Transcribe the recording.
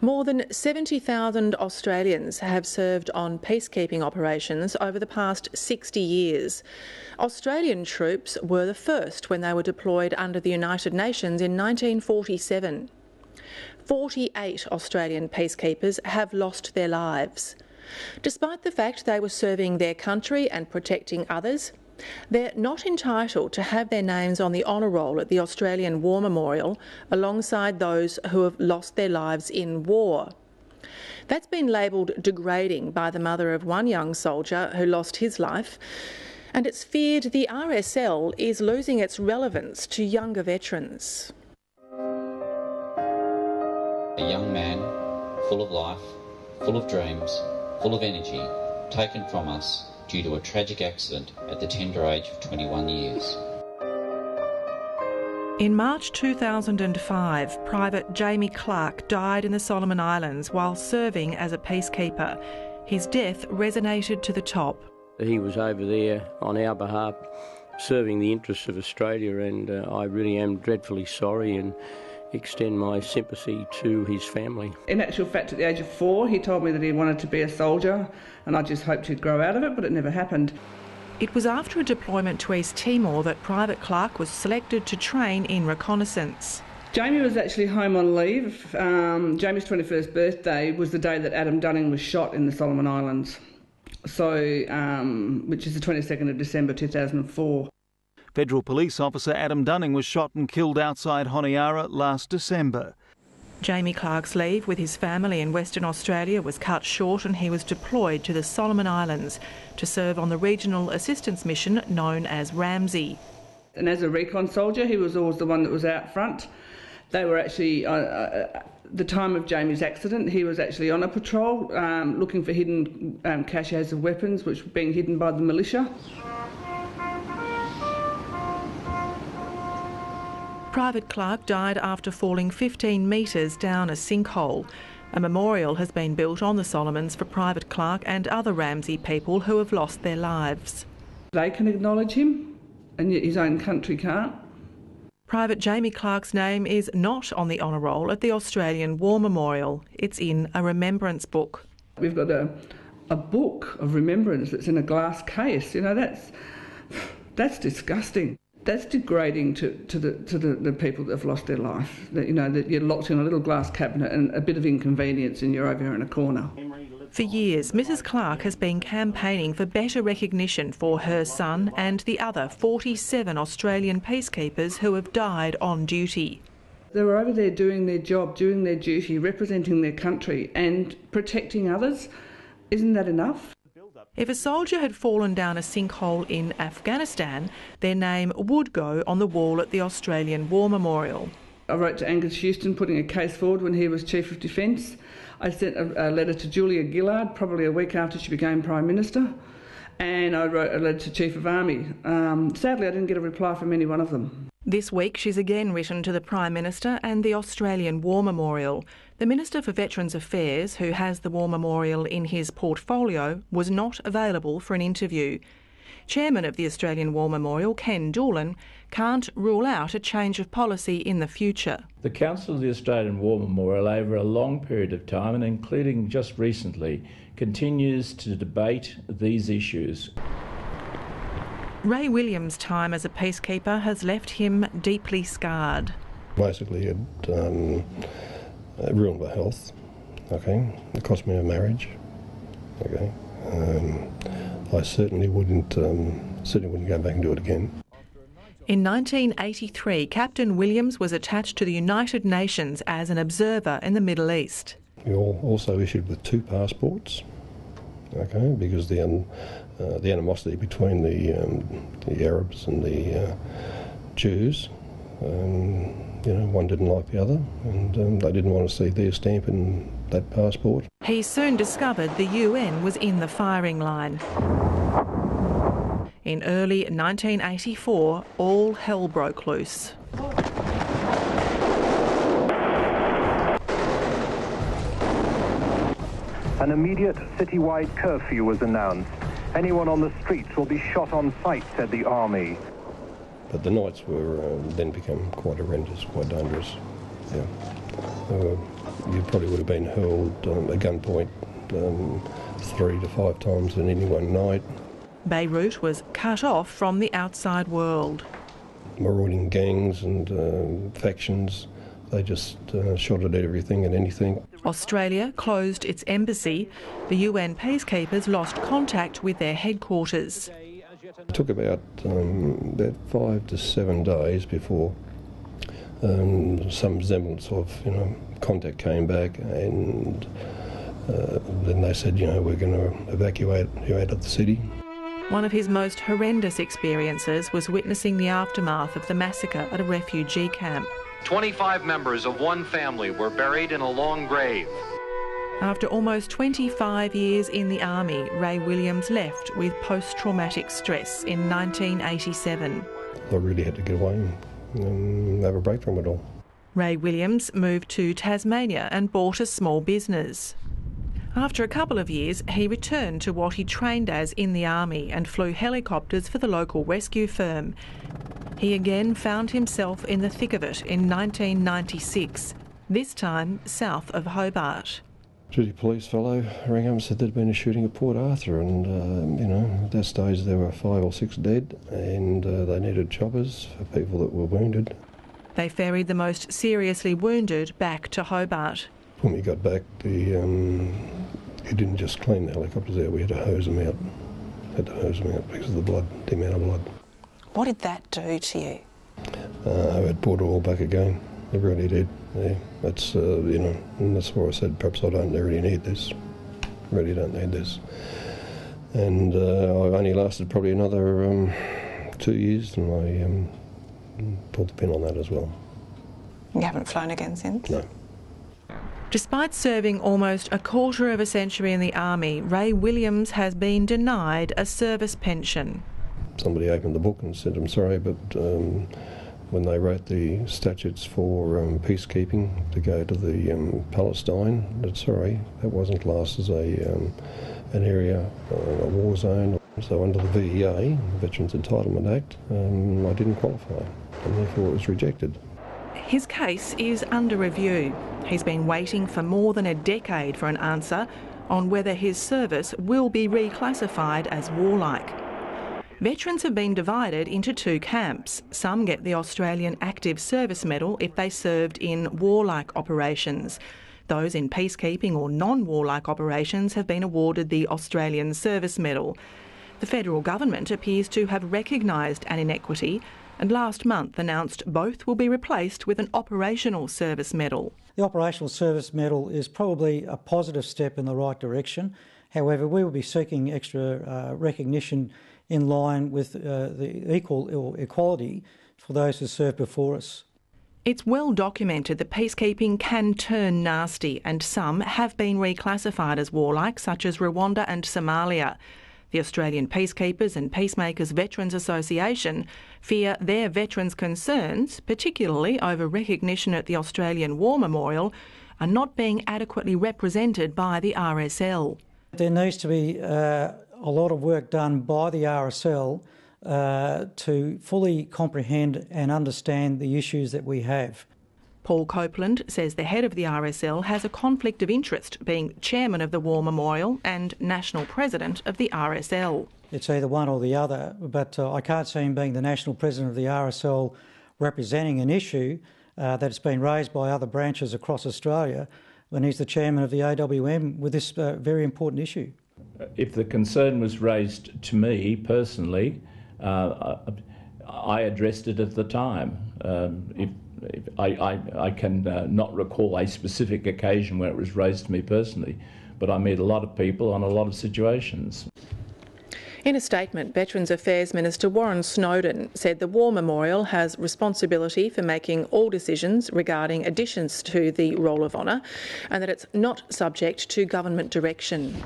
More than 70,000 Australians have served on peacekeeping operations over the past 60 years. Australian troops were the first when they were deployed under the United Nations in 1947. 48 Australian peacekeepers have lost their lives. Despite the fact they were serving their country and protecting others, they're not entitled to have their names on the honour roll at the Australian War Memorial alongside those who have lost their lives in war. That's been labelled degrading by the mother of one young soldier who lost his life, and it's feared the RSL is losing its relevance to younger veterans. A young man, full of life, full of dreams, full of energy, taken from us due to a tragic accident at the tender age of 21 years. In March 2005, Private Jamie Clark died in the Solomon Islands while serving as a peacekeeper. His death resonated to the top. He was over there on our behalf serving the interests of Australia, and I really am dreadfully sorry and extend my sympathy to his family. In actual fact, at the age of 4, he told me that he wanted to be a soldier, and I just hoped he'd grow out of it, but it never happened. It was after a deployment to East Timor that Private Clark was selected to train in reconnaissance. Jamie was actually home on leave. Jamie's 21st birthday was the day that Adam Dunning was shot in the Solomon Islands, which is the 22nd of December 2004. Federal Police Officer Adam Dunning was shot and killed outside Honiara last December. Jamie Clark's leave with his family in Western Australia was cut short and he was deployed to the Solomon Islands to serve on the regional assistance mission known as Ramsey. And as a recon soldier, he was always the one that was out front. They were actually, the time of Jamie's accident, he was actually on a patrol looking for hidden caches of weapons which were being hidden by the militia. Private Clark died after falling 15 metres down a sinkhole. A memorial has been built on the Solomons for Private Clark and other Ramsey people who have lost their lives. They can acknowledge him, and yet his own country can't. Private Jamie Clark's name is not on the honour roll at the Australian War Memorial. It's in a remembrance book. We've got a book of remembrance that's in a glass case. You know, that's disgusting. That's degrading to the people that have lost their life. That, you know, that you're locked in a little glass cabinet and a bit of inconvenience and you're over here in a corner. For years, Mrs Clark has been campaigning for better recognition for her son and the other 47 Australian peacekeepers who have died on duty. They were over there doing their job, doing their duty, representing their country and protecting others. Isn't that enough? If a soldier had fallen down a sinkhole in Afghanistan, their name would go on the wall at the Australian War Memorial. I wrote to Angus Houston putting a case forward when he was Chief of Defence. I sent a letter to Julia Gillard probably a week after she became Prime Minister, and I wrote a letter to Chief of Army. Sadly, I didn't get a reply from any one of them. This week she's again written to the Prime Minister and the Australian War Memorial. The Minister for Veterans Affairs, who has the War Memorial in his portfolio, was not available for an interview. Chairman of the Australian War Memorial, Ken Doolan, can't rule out a change of policy in the future. The Council of the Australian War Memorial, over a long period of time, and including just recently, continues to debate these issues. Ray Williams' time as a peacekeeper has left him deeply scarred. Basically, it ruined my health. Okay, it cost me a marriage. Okay, I certainly wouldn't go back and do it again. In 1983, Captain Williams was attached to the United Nations as an observer in the Middle East. We also issued with 2 passports. Okay, because the animosity between the Arabs and the Jews, one didn't like the other, and they didn't want to see their stamp in that passport. He soon discovered the UN was in the firing line. In early 1984, all hell broke loose. An immediate citywide curfew was announced. Anyone on the streets will be shot on sight, said the army. But the nights were then become quite horrendous, quite dangerous. Yeah, they were you probably would have been hurled at gunpoint 3 to 5 times in any one night. Beirut was cut off from the outside world. Marauding gangs and factions, they just shot at everything and anything. Australia closed its embassy. The UN peacekeepers lost contact with their headquarters. It took about 5 to 7 days before some semblance of contact came back, and then they said, we're going to evacuate you out of the city. One of his most horrendous experiences was witnessing the aftermath of the massacre at a refugee camp. 25 members of one family were buried in a long grave. After almost 25 years in the army, Ray Williams left with post-traumatic stress in 1987. I really had to get away and have a break from it all. Ray Williams moved to Tasmania and bought a small business. After a couple of years, he returned to what he trained as in the army and flew helicopters for the local rescue firm. He again found himself in the thick of it in 1996, this time south of Hobart. Duty police fellow rang up and said there'd been a shooting at Port Arthur, and at that stage there were 5 or 6 dead, and they needed choppers for people that were wounded. They ferried the most seriously wounded back to Hobart. When we got back, he didn't just clean the helicopters out, we had to hose them out. Because of the blood, the amount of blood. What did that do to you? It brought it all back again. It really did. Yeah, that's and that's why I said perhaps I don't really need this. Really don't need this. And I only lasted probably another 2 years, and I pulled the pin on that as well. You haven't flown again since? No. Despite serving almost a quarter of a century in the army, Ray Williams has been denied a service pension. Somebody opened the book and said, I'm sorry, but when they wrote the statutes for peacekeeping to go to the Palestine, sorry, that wasn't classed as an area, a war zone. So under the VEA, Veterans Entitlement Act, I didn't qualify, and therefore it was rejected. His case is under review. He's been waiting for more than a decade for an answer on whether his service will be reclassified as warlike. Veterans have been divided into 2 camps. Some get the Australian Active Service Medal if they served in warlike operations. Those in peacekeeping or non-warlike operations have been awarded the Australian Service Medal. The federal government appears to have recognised an inequity and last month announced both will be replaced with an Operational Service Medal. The Operational Service Medal is probably a positive step in the right direction. However, we will be seeking extra recognition in line with the equality for those who served before us. It's well documented that peacekeeping can turn nasty, and some have been reclassified as warlike, such as Rwanda and Somalia. The Australian Peacekeepers and Peacemakers Veterans Association fear their veterans' concerns, particularly over recognition at the Australian War Memorial, are not being adequately represented by the RSL. There needs to be a lot of work done by the RSL to fully comprehend and understand the issues that we have. Paul Copeland says the head of the RSL has a conflict of interest, being chairman of the War Memorial and national president of the RSL. It's either one or the other, but I can't see him being the national president of the RSL representing an issue that's been raised by other branches across Australia when he's the chairman of the AWM with this very important issue. If the concern was raised to me personally, I addressed it at the time. I can not recall a specific occasion where it was raised to me personally, but I meet a lot of people on a lot of situations. In a statement, Veterans Affairs Minister Warren Snowden said the War Memorial has responsibility for making all decisions regarding additions to the Roll of Honour and that it's not subject to government direction.